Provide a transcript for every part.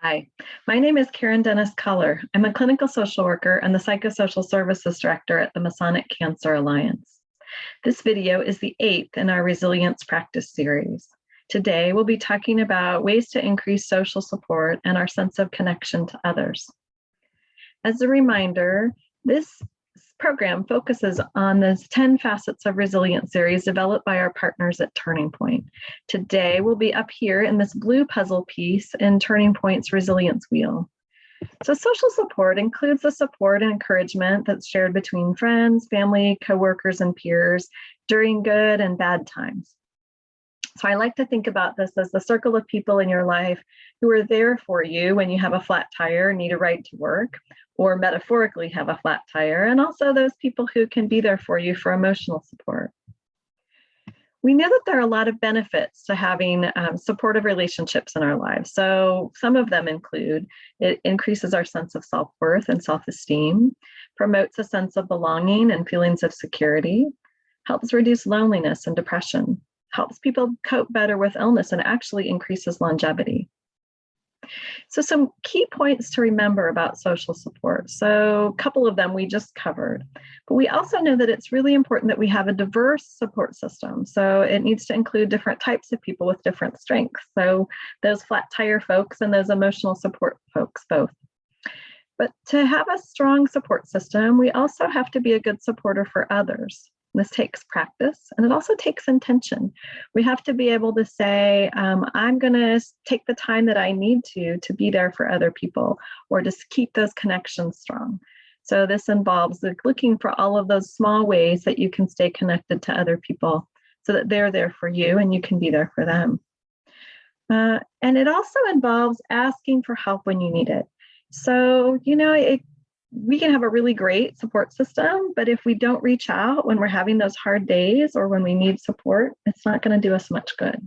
Hi, my name is Karen Dennis Culler. I'm a clinical social worker and the psychosocial services director at the Masonic Cancer Alliance. This video is the 8th in our resilience practice series. Today, we'll be talking about ways to increase social support and our sense of connection to others. As a reminder, this program focuses on the 10 Facets of Resilience series developed by our partners at Turning Point. Today, we'll be up here in this blue puzzle piece in Turning Point's Resilience Wheel. So social support includes the support and encouragement that's shared between friends, family, coworkers, and peers during good and bad times. So I like to think about this as the circle of people in your life who are there for you when you have a flat tire and need a ride to work, or metaphorically have a flat tire, and also those people who can be there for you for emotional support. We know that there are a lot of benefits to having supportive relationships in our lives. So some of them include, it increases our sense of self-worth and self-esteem, promotes a sense of belonging and feelings of security, helps reduce loneliness and depression, helps people cope better with illness, and actually increases longevity. So some key points to remember about social support. So a couple of them we just covered, but we also know that it's really important that we have a diverse support system. So it needs to include different types of people with different strengths. So those flat tire folks and those emotional support folks both. But to have a strong support system, we also have to be a good supporter for others. This takes practice, and it also takes intention. We have to be able to say, I'm going to take the time that I need to be there for other people, or just keep those connections strong. So this involves looking for all of those small ways that you can stay connected to other people so that they're there for you and you can be there for them. And it also involves asking for help when you need it. So, we can have a really great support system, but if we don't reach out when we're having those hard days or when we need support, it's not going to do us much good.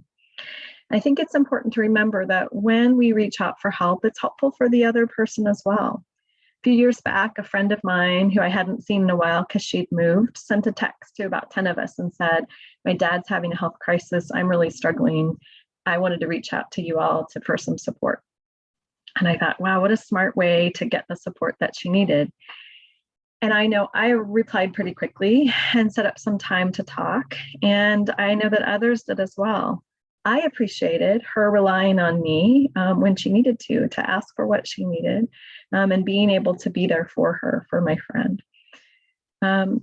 I think it's important to remember that when we reach out for help, it's helpful for the other person as well. A few years back, a friend of mine who I hadn't seen in a while because she'd moved sent a text to about 10 of us and said, my dad's having a health crisis. I'm really struggling. I wanted to reach out to you all for some support. And I thought, wow, what a smart way to get the support that she needed. And I know I replied pretty quickly and set up some time to talk. And I know that others did as well. I appreciated her relying on me when she needed to ask for what she needed and being able to be there for her, for my friend.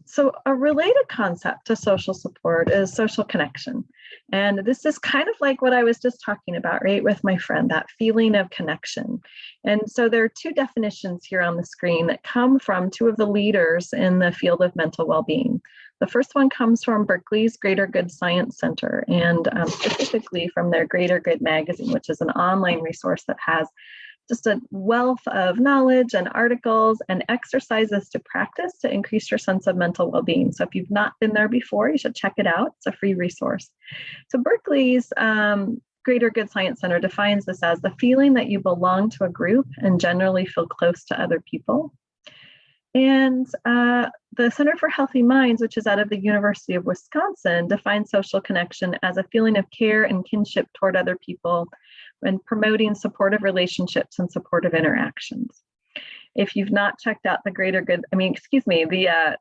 So a related concept to social support is social connection. And this is kind of like what I was just talking about, right, with my friend, that feeling of connection. And so there are two definitions here on the screen that come from two of the leaders in the field of mental well-being. The first one comes from Berkeley's Greater Good Science Center, and specifically from their Greater Good magazine, which is an online resource that has just a wealth of knowledge and articles and exercises to practice to increase your sense of mental well-being. So if you've not been there before, you should check it out. It's a free resource. So Berkeley's Greater Good Science Center defines this as the feeling that you belong to a group and generally feel close to other people. And the Center for Healthy Minds, which is out of the University of Wisconsin, defines social connection as a feeling of care and kinship toward other people and promoting supportive relationships and supportive interactions. If you've not checked out the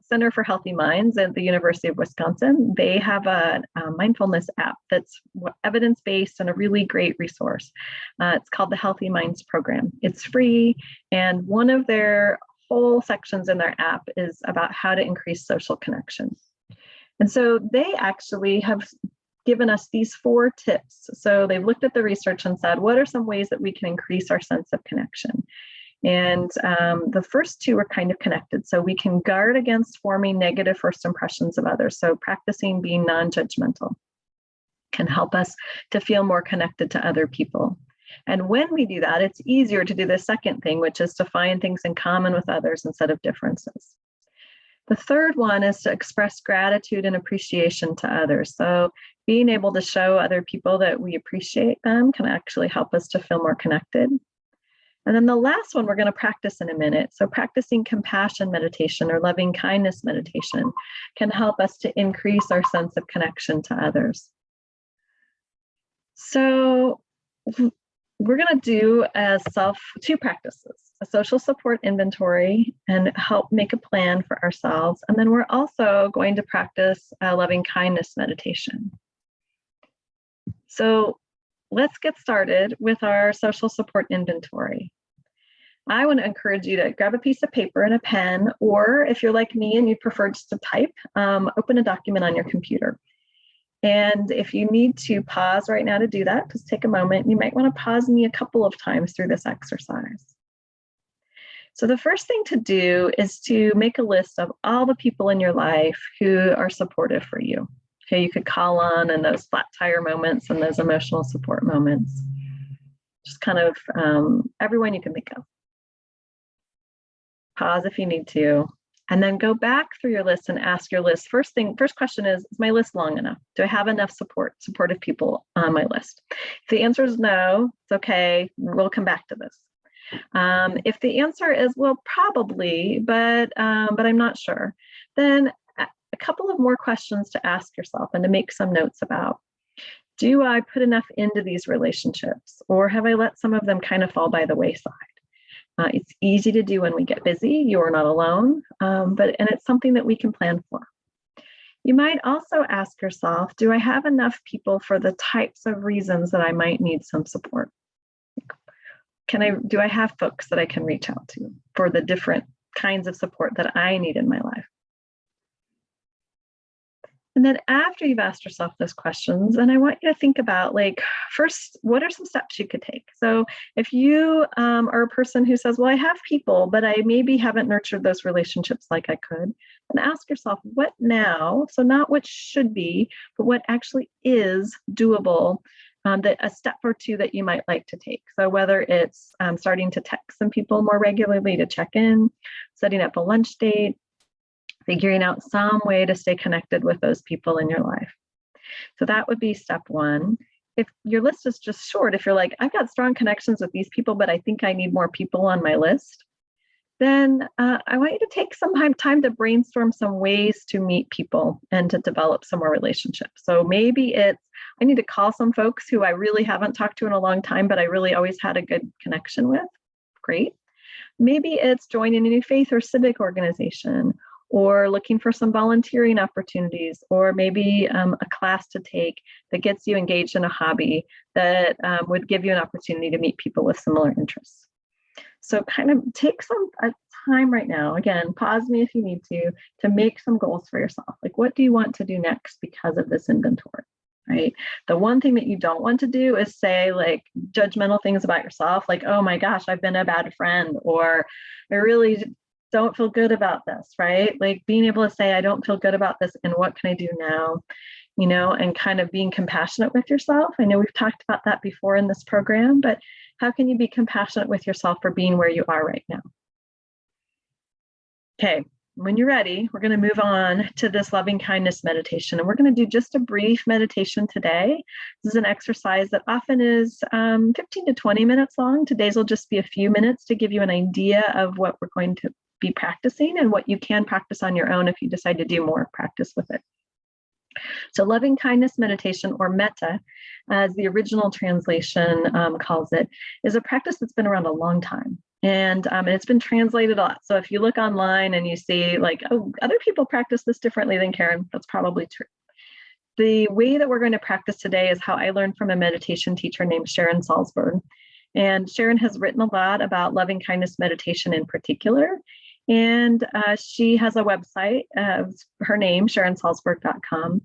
Center for Healthy Minds at the University of Wisconsin, they have a mindfulness app that's evidence-based and a really great resource. It's called the Healthy Minds Program. It's free, and one of their whole sections in their app is about how to increase social connection. And so they actually have given us these 4 tips. So they've looked at the research and said, what are some ways that we can increase our sense of connection? And the first 2 are kind of connected. So we can guard against forming negative first impressions of others. So practicing being non-judgmental can help us to feel more connected to other people. And when we do that, it's easier to do the second thing, which is to find things in common with others instead of differences. The third one is to express gratitude and appreciation to others. So being able to show other people that we appreciate them can actually help us to feel more connected. And then the last one we're going to practice in a minute. So practicing compassion meditation or loving kindness meditation can help us to increase our sense of connection to others. So we're going to do two practices, a social support inventory and help make a plan for ourselves. And then we're also going to practice a loving kindness meditation. So let's get started with our social support inventory. I want to encourage you to grab a piece of paper and a pen, or if you're like me and you prefer just to type, open a document on your computer. And if you need to pause right now to do that, just take a moment. You might want to pause me a couple of times through this exercise. So the first thing to do is to make a list of all the people in your life who are supportive for you, who you could call on in those flat tire moments and those emotional support moments. Just kind of everyone you can think of. Pause if you need to. And then go back through your list and ask your list. First question is my list long enough? Do I have enough supportive people on my list? If the answer is no, it's okay. We'll come back to this. If the answer is, well, probably, but I'm not sure, then a couple of more questions to ask yourself and to make some notes about. Do I put enough into these relationships, or have I let some of them kind of fall by the wayside? It's easy to do when we get busy. You are not alone, and it's something that we can plan for. You might also ask yourself, do I have enough people for the types of reasons that I might need some support? Do I have folks that I can reach out to for the different kinds of support that I need in my life? And then after you've asked yourself those questions, then I want you to think about, first, what are some steps you could take? So if you are a person who says, well, I have people, but I maybe haven't nurtured those relationships like I could, then ask yourself, what now? So not what should be, but what actually is doable, a step or two that you might like to take. So whether it's starting to text some people more regularly to check in, setting up a lunch date, figuring out some way to stay connected with those people in your life. So that would be step one. If your list is just short, if you're like, I've got strong connections with these people, but I think I need more people on my list, then I want you to take some time to brainstorm some ways to meet people and to develop some more relationships. So maybe it's, I need to call some folks who I really haven't talked to in a long time, but I really always had a good connection with. Great. Maybe it's joining a new faith or civic organization, or looking for some volunteering opportunities, or maybe a class to take that gets you engaged in a hobby that would give you an opportunity to meet people with similar interests. So kind of take some time right now, again, pause me if you need to make some goals for yourself. Like, what do you want to do next because of this inventory, right? The one thing that you don't want to do is say judgmental things about yourself, like, oh my gosh, I've been a bad friend, or I really don't feel good about this, right? Like being able to say, I don't feel good about this, and what can I do now? And kind of being compassionate with yourself. I know we've talked about that before in this program, but how can you be compassionate with yourself for being where you are right now? Okay, when you're ready, we're going to move on to this loving kindness meditation, and we're going to do just a brief meditation today. This is an exercise that often is 15 to 20 minutes long. Today's will just be a few minutes to give you an idea of what we're going to be practicing and what you can practice on your own if you decide to do more practice with it. So loving kindness meditation, or metta, as the original translation calls it, is a practice that's been around a long time. And it's been translated a lot. So if you look online and you see other people practice this differently than Karen, that's probably true. The way that we're going to practice today is how I learned from a meditation teacher named Sharon Salzberg. And Sharon has written a lot about loving kindness meditation in particular. And she has a website, her name, SharonSalzberg.com.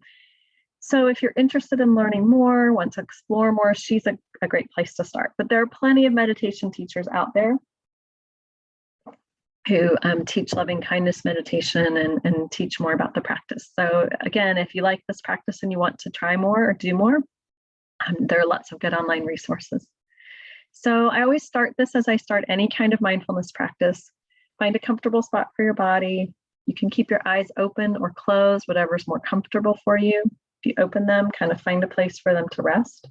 So if you're interested in learning more, want to explore more, she's a great place to start. But there are plenty of meditation teachers out there who teach loving kindness meditation and teach more about the practice. So again, if you like this practice and you want to try more or do more, there are lots of good online resources. So I always start this as I start any kind of mindfulness practice. Find a comfortable spot for your body. You can keep your eyes open or closed, whatever's more comfortable for you. If you open them, kind of find a place for them to rest.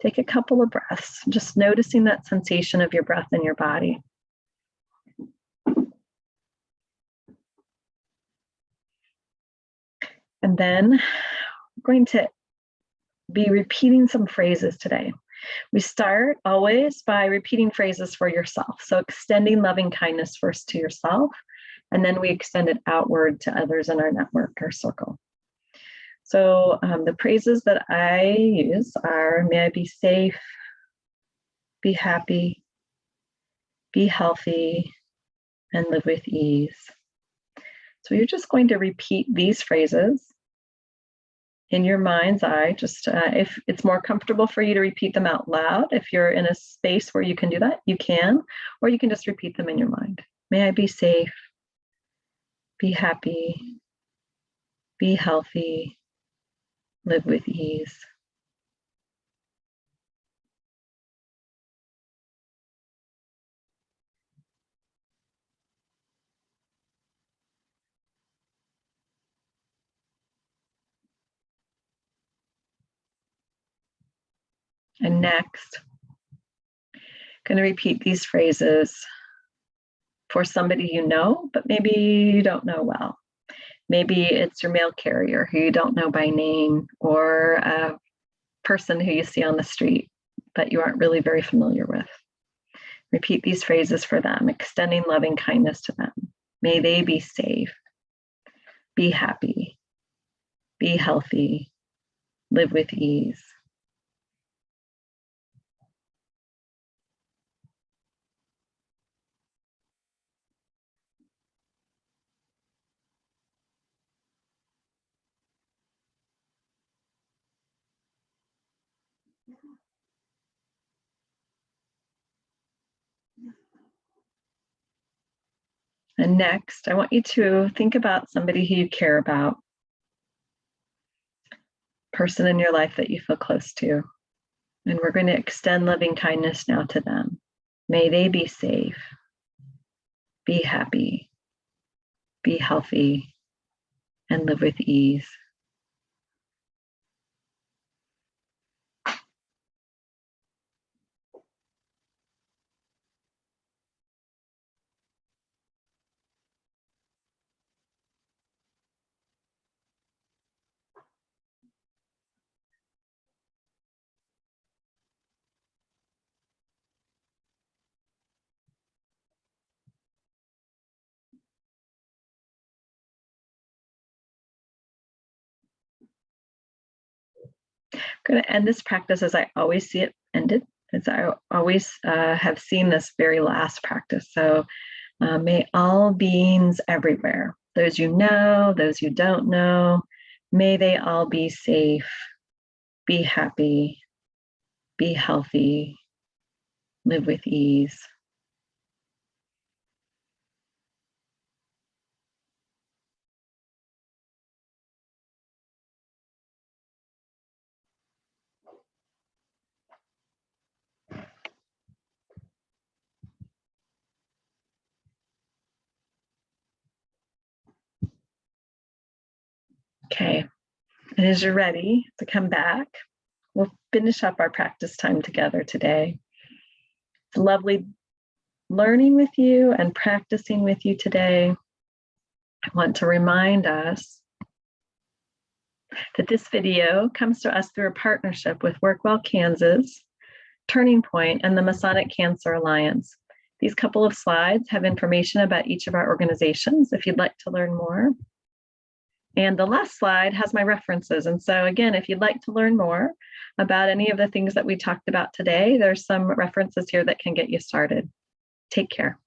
Take a couple of breaths, just noticing that sensation of your breath in your body. And then I'm going to be repeating some phrases today. We start always by repeating phrases for yourself. So extending loving kindness first to yourself, and then we extend it outward to others in our network or circle. So the phrases that I use are, may I be safe, be happy, be healthy, and live with ease. So you're just going to repeat these phrases in your mind's eye. Just if it's more comfortable for you to repeat them out loud, if you're in a space where you can do that, you can, or you can just repeat them in your mind. May I be safe, be happy, be healthy, live with ease. And next, I'm going to repeat these phrases for somebody you know, but maybe you don't know well. Maybe it's your mail carrier who you don't know by name, or a person who you see on the street but you aren't really very familiar with. Repeat these phrases for them, extending loving kindness to them. May they be safe, be happy, be healthy, live with ease. And next, I want you to think about somebody who you care about, person in your life that you feel close to. And we're going to extend loving kindness now to them. May they be safe, be happy, be healthy, and live with ease. I'm going to end this practice as I always see it ended, as I always have seen this very last practice. So may all beings everywhere, those you know, those you don't know, may they all be safe, be happy, be healthy, live with ease. Okay, and as you're ready to come back, we'll finish up our practice time together today. It's lovely learning with you and practicing with you today. I want to remind us that this video comes to us through a partnership with WorkWell Kansas, Turning Point, and the Masonic Cancer Alliance. These couple of slides have information about each of our organizations if you'd like to learn more. And the last slide has my references. And so again, if you'd like to learn more about any of the things that we talked about today, there's some references here that can get you started. Take care.